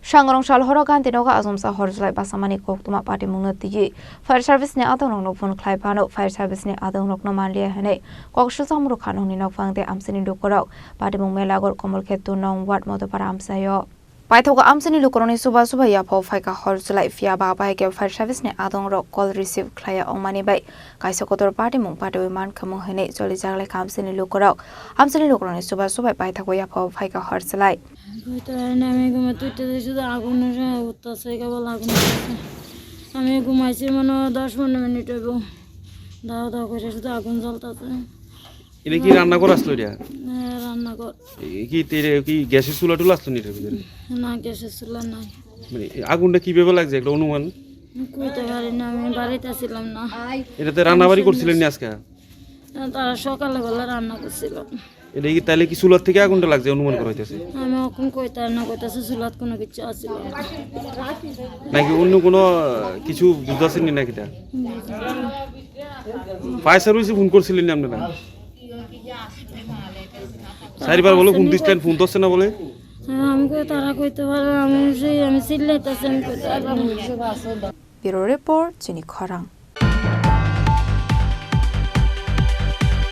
Shangrong Shal Horogan Tinoga Azumsa Horslai Basamani Koktuma Party Munati, Fire Service ne Adon Fun Klaipano, Fire Service ne Adon Nomalia Hene, Kokshusam Rukano Nino Fang de Amsini Lukoro, Party Mumelagor Komolketu non what motor paramsayo. Paitoga Amsini Lukoroni Suba Yapo Fika Horslai Fiaba by Fire Service ne Adon Rock call receive Claya on money by Kaisokotor Party Mung Party Man Kamuhene, Solizale Kamsini Lukoro, Amsini Lukoroni Suba by Tagoyapo Fika Horslai. আমি ঘুমাইছি মানে 10-15 minute হইব দাও দাও করে শুধু আগুন জ্বলতাছে এটা কি রান্না করা আসলো এটা রান্না কর কি তেরে কি গ্যাসের চুলা টুলা আসলো নিতে ভিতরে না গ্যাসের চুলা নাই মানে আগুনটা কিভাবে লাগছে একটা অনুমান কইতে পারি না আমি বাড়িতে ছিলাম না এটাতে রান্না বাড়ি করছিলেন না আজকে তারা সকালে বেলা রান্না করছিল এটা কি তাহলে কি চুলার থেকে আগুনটা লাগছে অনুমান করা হইতাছে আমি এখন কইতে না কইতাছে চুলাত কোনো কিছু আছিল নাকি অন্য কোনো কিছু বুঝাছেন না নাকি তা ফায়ার সার্ভিসে ফোন করছিলেন না আপনারা চারবার বলে ফোন দিচ্ছেন ফোন ধরছে না বলে আমি কই তারা কইতে পারে আমি চিল্লাইতাছি আমি কইতে পারলাম Bureau Report, Jenny Korang.